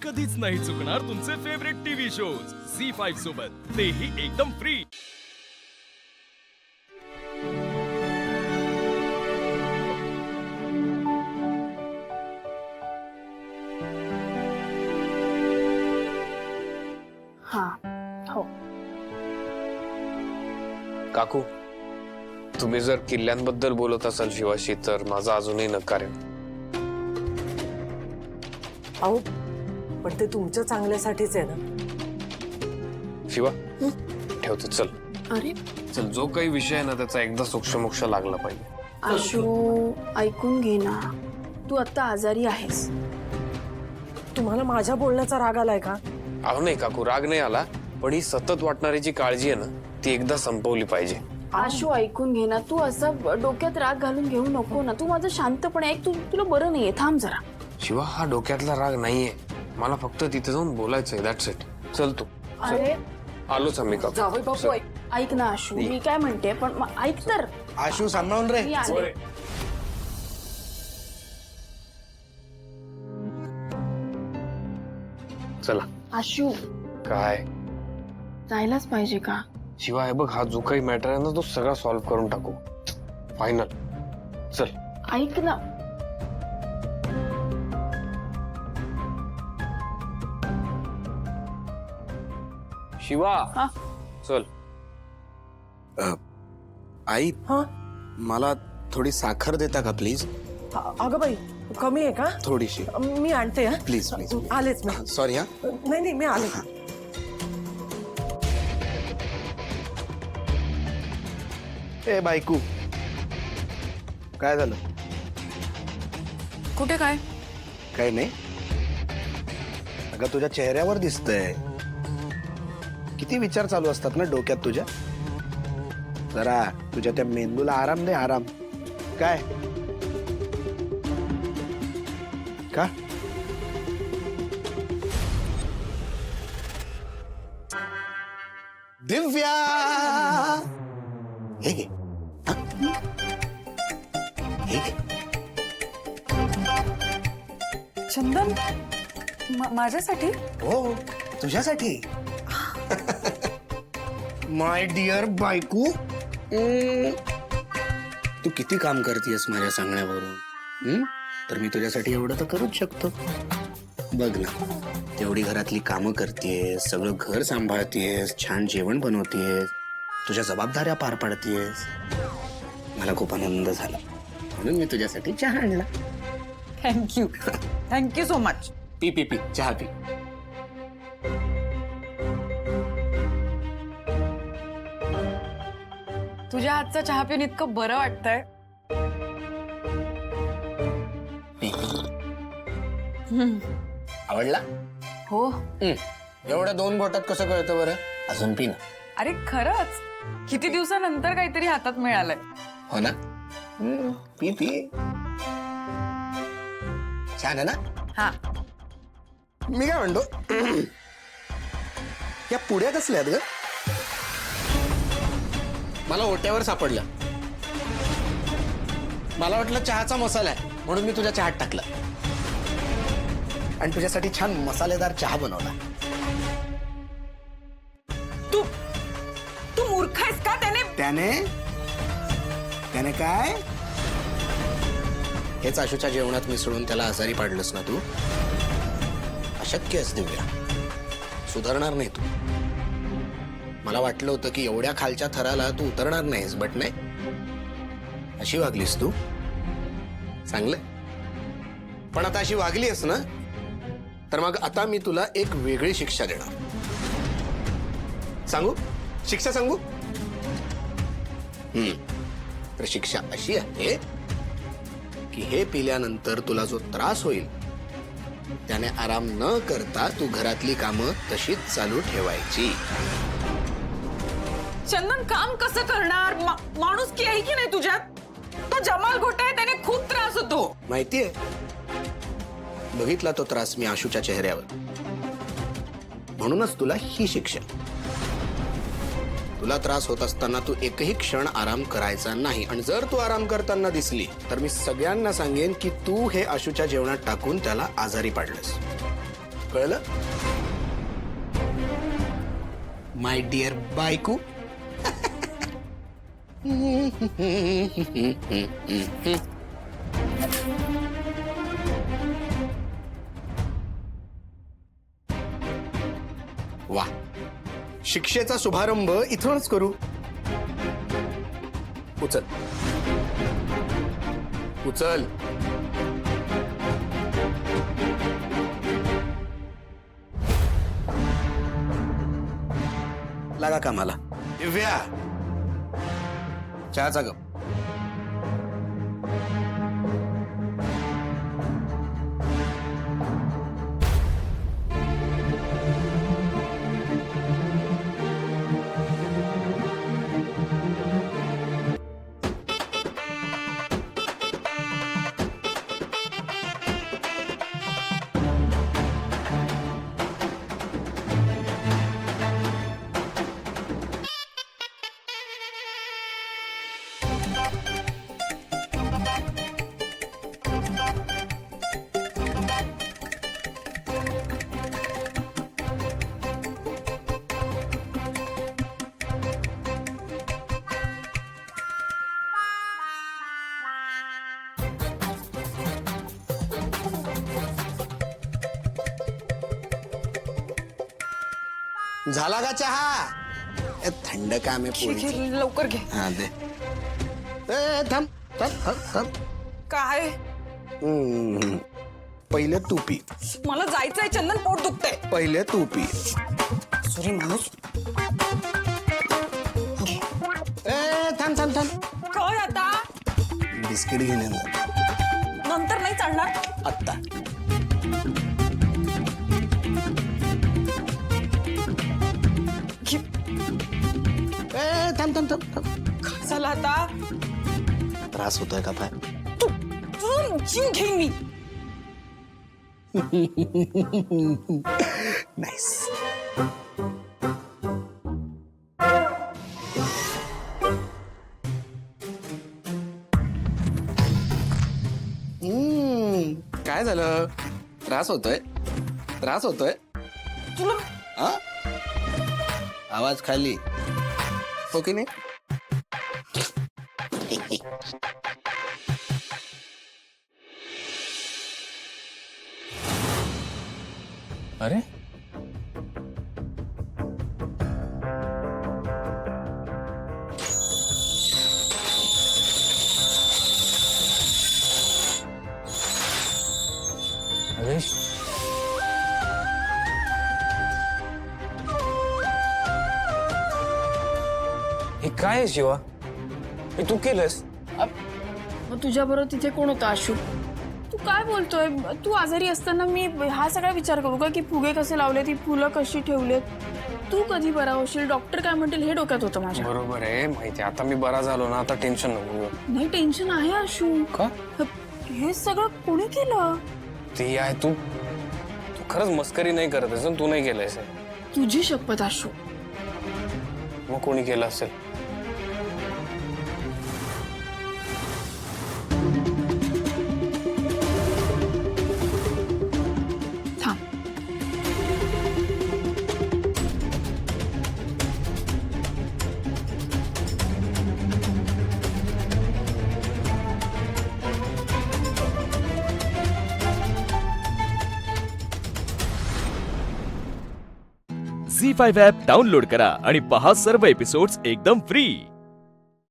कधीच नाही चुकणार तुमचे फेवरेट टीव्ही शोज झी5 सोबत, तेही एकदम फ्री। हो काकू, तुम्ही जर किल्ल्यांबद्दल बोलत असाल शिवाशी तर माझा अजूनही नकार आहे। अहो पण ते तुमच्या चांगल्यासाठीच आहे ना। शिवा ठेवतो, चल अरे चल, जो काही विषय आहे ना त्याचा एकदा सोक्षमोक्ष लागला पाहिजे। आशू ऐकून घे ना, तू आता आजारी आहेस। तुम्हाला माझ्या बोलण्याचा राग आलाय का? अहो नाही काकू, राग नाही आला, पण ही सतत वाटणारी जी काळजी आहे ना ती एकदा संपवली पाहिजे। आशू ऐकून घे ना, तू असं डोक्यात राग घालून घेऊ नको ना। तू माझं शांतपणे ऐक, तुला बरं नाहीये, थांब जरा। शिवा हा डोक्यातला राग नाहीये, मला फक्त तिथे जाऊन बोलायचंय, दॅट्स इट। चल तू। अरे आलोच आम्ही काकू। जावई बापू ऐक ना आशू, मी काय म्हणते, पण ऐक तर। आशू सांभाळून रे। मी आले। चला। आशू काय जायलाच पाहिजे का? शिवा हे बघ, हा जो काही मॅटर आहे ना तो सगळा सॉल्व्ह करून टाकू, फायनल। चल ऐक ना। शिवा हा? चल। आई हा मला थोडी साखर देता का प्लीज? अगं बाई कमी आहे का? थोडीशी मी आणते हा। Please please. आलेच मी। सॉरी हा। नाही नाही मी आले। ए बायकू, काय झालं? कुठे काय? काही नाही। अगं तुझ्या चेहऱ्यावर दिसतंय किती विचार चालू असतात ना डोक्यात तुझ्या। जरा तुझ्या त्या मेंदूला आराम दे, आराम। काय का? दिव्या हे घे, हा? हे घे। चंदन माझ्यासाठी? हो तुझ्यासाठी। माय डिअर बायकू, तू किती काम करतेस माझ्या सांगण्यावरून, तर मी तुझ्यासाठी एवढं तर करूच शकतो। बघ ना, तेवढी घरातली कामं करतेस, सगळं घर सांभाळतेस, छान जेवण बनवतेस, तुझ्या जबाबदाऱ्या पार पाडतेस। मला खूप आनंद झाला, म्हणून मी तुझ्यासाठी चहा आणला। Thank you, thank you so much. P P P, चहा पी। तुझ्या हातचा चहा पिऊन इतकं बरं वाटतंय। आवडला? हो एवढ्या 2 बोटात कसं कळतं बरं? अजून पी ना। अरे खरंच, किती दिवसानंतर काहीतरी हातात मिळालंय। हो ना? P P. छान आहे ना? हा, मी काय म्हणतो, या पुड्या कसल्या आहेत ग? मला ओट्यावर सापडलं, मला वाटलं चहाचा मसाला आहे म्हणून मी तुझ्या चहात टाकला आणि तुझ्यासाठी छान मसालेदार चहा बनवला। तू तू मूर्ख आहेस का? त्याने त्याने काय? हेच आशूच्या जेवणात मिसळून त्याला आजारी पाडलंस ना तू? अशक्य आहेस दिव्या, सुधारणार नाही तू। मला वाटलं होतं की एवढ्या खालच्या थराला तू उतरणार नाहीस, बट नाही, अशी वागलीस तू। चांगलं, पण आता अशी वागलीस ना तर मग आता मी तुला एक वेगळी शिक्षा देणार। सांगू? शिक्षा सांगू? तर शिक्षा अशी आहे की हे पिल्यानंतर तुला जो त्रास होईल त्याने आराम न करता तू घरातली कामं तशीच चालू ठेवायची। चंदन काम कसं करणार? माणूस की आहे की नाही तुझ्यात? तो जमाल घोटा आहे, त्याने खूप त्रास होतो। माहितीये, बघितला तो त्रास मी आशूच्या चेहऱ्यावर, म्हणूनच तुला ही शिक्षा। तुला त्रास होत असताना तू एकही क्षण आराम करायचा नाही, आणि जर तू आराम करताना दिसली तर मी सगळ्यांना सांगेन की तू हे आशूच्या जेवणात टाकून त्याला आजारी पाडलंस। कळलं? माय डिअर बायको. वा, शिक्षेचा शुभारंभ इथूनच करू. उचल उचल. लागा कामाला. दिव्या, चहाचा कप. झाला का चहा? ए, थंड काम आहे ठीक पोळीचं. आहे, लवकर घे. हा दे. ए, थांब थांब थांब थांब. काय पहिले तू पी. मला जायचंय चंदन, पोट दुखतंय. पहिले तू पी. सॉरी माणूस. ए, थांब थांब थांब. काय आता? बिस्किट घेऊन ये. नंतर नाही चालणार. आत्ता. घे. ए, थांब थांब थांब थांब. काय झालं आता? त्रास होतोय का पाय? तू जीव घेईन मी. नाईस. काय झालं? त्रास होतोय? त्रास होतोय? तुला हा? आवाज खाली हो की नाही? अरे अरे हे काय आहे शिवा? हे तू केलंस? मग तुझ्याबरोबर तिथे कोण होता आशू? तू काय बोलतोय? तू आजारी असताना मी हा सगळा विचार करू का की फुगे कसे लावले, ती फुलं कशी ठेवलेत? तू कधी बरा होशील, डॉक्टर काय म्हणतील हे डोक्यात होतं माझ्या. बरोबर आहे, माहिती. आता मी बरा झालो ना, आता टेन्शन नको घेऊ. नाही, टेन्शन आहे आशू. का? हे सगळं कोणी केलं? ती आहे तू खरंच मस्करी नाही करत आहेस, तू नाही केलंयस हे. तुझी शपथ आशू. मग कोणी केलं असेल? थांब. झी5 ॲप डाउनलोड करा आणि पहा सर्व एपिसोड्स एकदम फ्री.